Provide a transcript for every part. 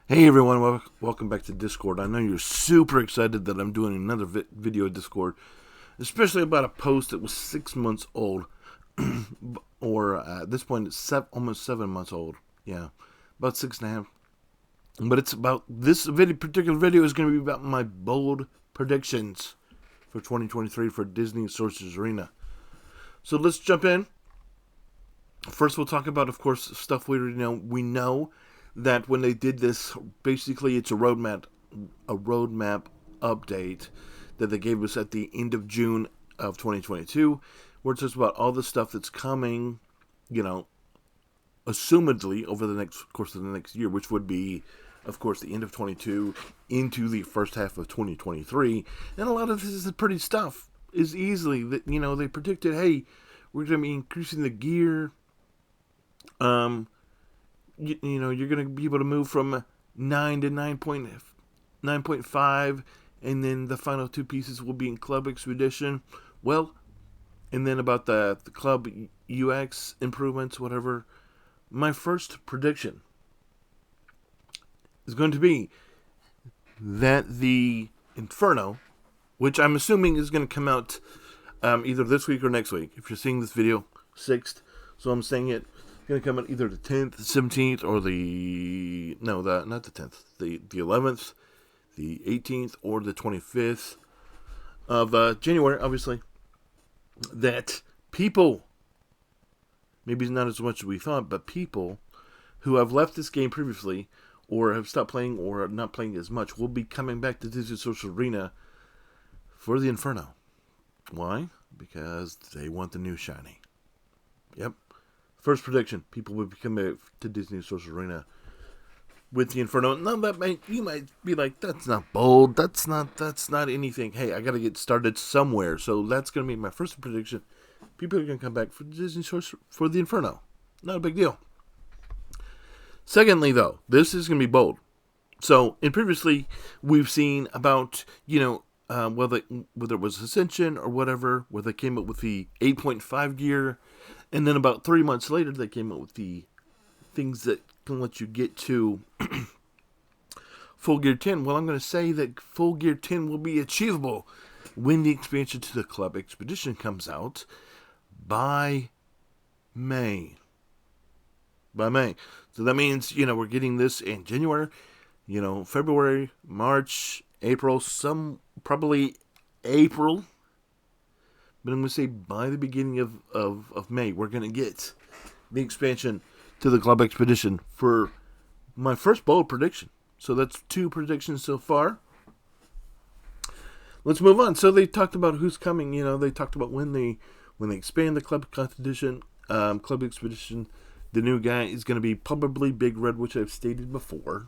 Hey everyone, welcome back to Discord. I know you're super excited that I'm doing another video of Discord, especially about a post that was 6 months old, or at this point it's almost 7 months old. Yeah, about 6.5. But it's about particular video is going to be about my bold predictions for 2023 for Disney Sorcerer's Arena. So let's jump in. First, we'll talk about, of course, stuff we already know. We know that when they did this, basically it's a roadmap update that they gave us at the end of June of 2022, where it talks about all the stuff that's coming, assumedly over the course of the next year, which would be, of course, the end of 22 into the first half of 2023. And a lot of this is pretty stuff. Is easily that they predicted, hey, we're going to be increasing the gear. You're going to be able to move from 9 to 9.5, and then the final two pieces will be in Club Expedition. Well, and then about the Club UX improvements, whatever. My first prediction is going to be that the Inferno, which I'm assuming is going to come out either this week or next week. If you're seeing this video, 6th, so I'm saying it. Going to come out either the 10th, the 17th, or not the 10th, the 11th, the 18th, or the 25th of January, obviously. That people, maybe not as much as we thought, but people who have left this game previously, or have stopped playing, or are not playing as much, will be coming back to Disney Social Arena for the Inferno. Why? Because they want the new shiny. Yep. First prediction: people will be coming to Disney Social Arena with the Inferno. Now you might be like, that's not bold. That's not anything. Hey, I got to get started somewhere. So that's going to be my first prediction. People are going to come back for Disney Social for the Inferno. Not a big deal. Secondly, though, this is going to be bold. So, previously we've seen about whether it was Ascension or whatever, where they came up with the 8.5 gear. And then about 3 months later, they came up with the things that can let you get to Full Gear 10. Well, I'm going to say that Full Gear 10 will be achievable when the expansion to the Club Expedition comes out by May. So that means, we're getting this in January, February, March, April, probably April. But I'm going to say by the beginning of May, we're going to get the expansion to the Club Expedition for my first bold prediction. So that's 2 predictions so far. Let's move on. So they talked about who's coming. They talked about when they expand the Club Expedition, the new guy is going to be probably Big Red, which I've stated before,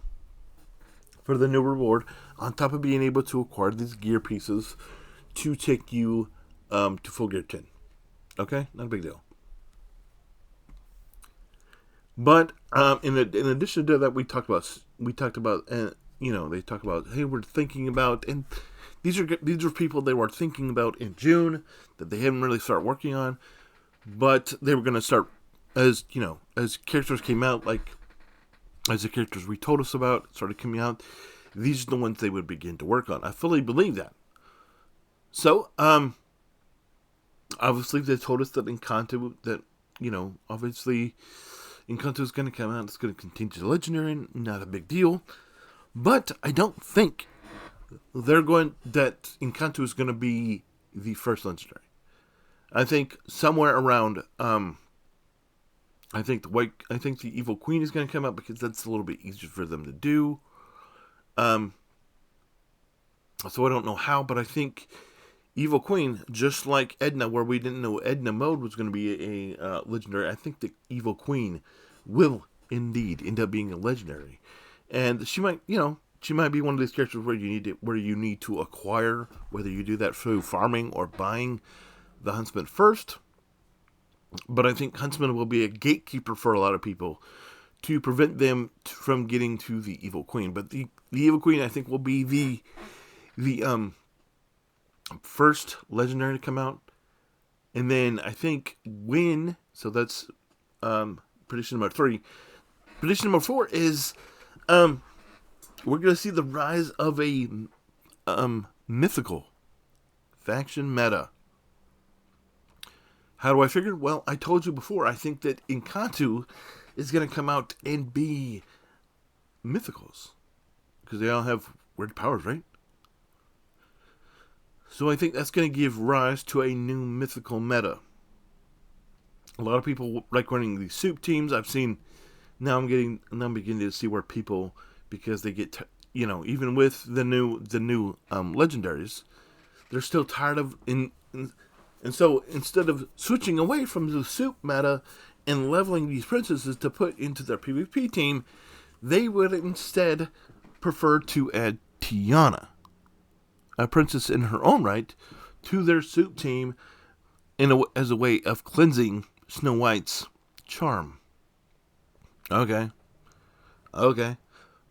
for the new reward, on top of being able to acquire these gear pieces to take you to Full Gear 10. Okay? Not a big deal. But in addition to that, they talk about, hey, we're thinking about, and these are people they were thinking about in June that they hadn't really started working on, but they were going to start as characters came out, like as the characters we told us about started coming out. These are the ones they would begin to work on. I fully believe that. So, obviously, they told us that Encanto, obviously, Encanto is going to come out. It's going to continue to Legendary. Not a big deal. But I don't think that Encanto is going to be the first Legendary. I think somewhere around, I think the Evil Queen is going to come out because that's a little bit easier for them to do. So I don't know how, but I think Evil Queen, just like Edna, where we didn't know Edna Mode was going to be a legendary, I think the Evil Queen will indeed end up being a legendary, and she might be one of these characters where you need to acquire, whether you do that through farming or buying the Huntsman first. But I think Huntsman will be a gatekeeper for a lot of people to prevent them from getting to the Evil Queen. But the Evil Queen, I think, will be the first legendary to come out. And then I think so that's prediction number 3. Prediction number 4 is we're going to see the rise of a mythical faction meta. How do I figure? Well, I told you before, I think that Encanto is going to come out and be mythicals. Because they all have weird powers, right? So I think that's going to give rise to a new mythical meta. A lot of people like running these soup teams. I've seen, now I'm beginning to see where people, because they get, even with the new legendaries, they're still tired of, and so instead of switching away from the soup meta and leveling these princesses to put into their PvP team, they would instead prefer to add Tiana, a princess in her own right, to their soup team as a way of cleansing Snow White's charm. Okay.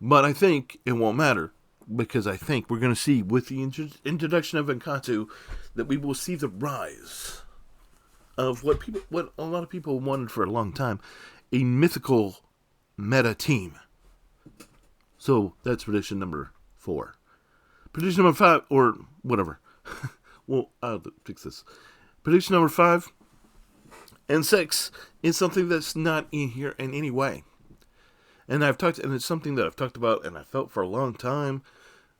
But I think it won't matter, because I think we're going to see with the introduction of Encanto that we will see the rise of what a lot of people wanted for a long time, a mythical meta team. So that's prediction number 4. Prediction number 5, or whatever. Well, I'll fix this. Prediction number 5 and 6 is something that's not in here in any way. And it's something that I've talked about and I felt for a long time.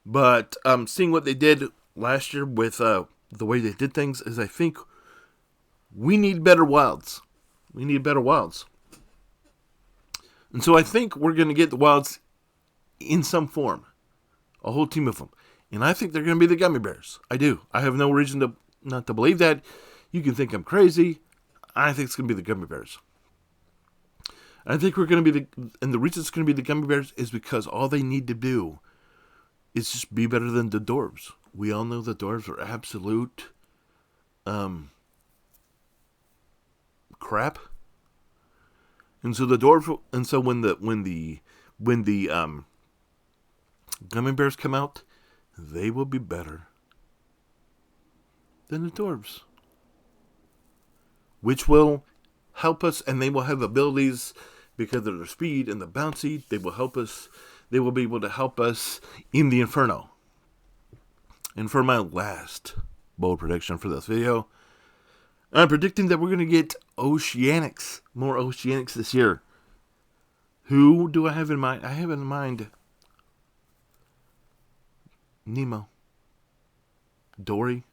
But seeing what they did last year with the way they did things, is I think we need better wilds. And so I think we're going to get the wilds in some form. A whole team of them. And I think they're going to be the gummy bears. I do. I have no reason not to believe that. You can think I'm crazy. I think it's going to be the gummy bears. I think we're going to be and the reason it's going to be the gummy bears is because all they need to do is just be better than the dwarves. We all know the dwarves are absolute crap. And so when the gummy bears come out, they will be better than the dwarves, which will help us, and they will have abilities because of their speed and the bouncy. They will help us. They will be able to help us in the Inferno. And for my last bold prediction for this video, I'm predicting that we're going to get Oceanics, more Oceanics this year. Who do I have in mind? I have in mind Nemo, Dory,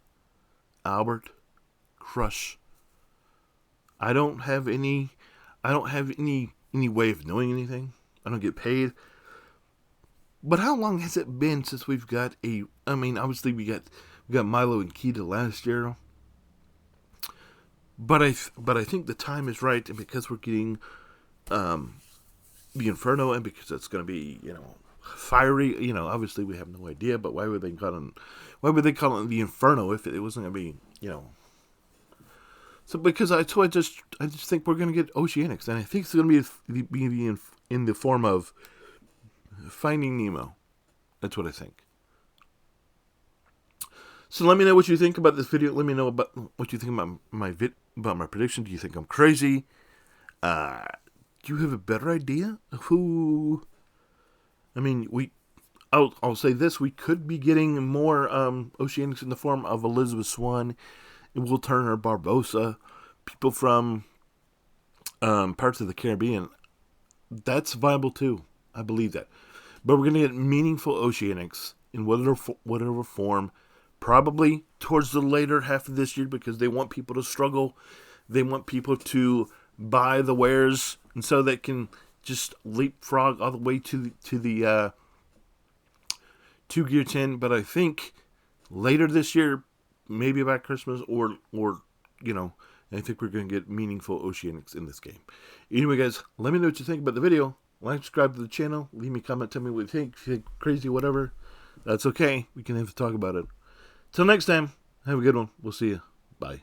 Albert, Crush. I don't have any way of knowing anything. I don't get paid. But how long has it been since we've got obviously we got Milo and Kita last year. But I think the time is right, and because we're getting the Inferno, and because it's going to be, fiery, obviously we have no idea, but why would they call it the Inferno if it wasn't going to be, So because I just think we're going to get Oceanics, and I think it's going to be in the form of Finding Nemo. That's what I think. So let me know what you think about this video. Let me know about what you think about my prediction. Do you think I'm crazy? Do you have a better idea of who? I'll say this: we could be getting more Oceanics in the form of Elizabeth Swann, Will Turner, Barbosa, people from parts of the Caribbean. That's viable too. I believe that. But we're going to get meaningful Oceanics in whatever form, probably towards the later half of this year, because they want people to struggle. They want people to buy the wares, and so they can just leapfrog all the way to the 2 Gear 10. But I think later this year, maybe about Christmas, or I think we're going to get meaningful Oceanics in this game. Anyway, guys, let me know what you think about the video. Like, subscribe to the channel. Leave me a comment. Tell me what you think. If you think crazy, whatever. That's okay. We can have to talk about it. Till next time, have a good one. We'll see you. Bye.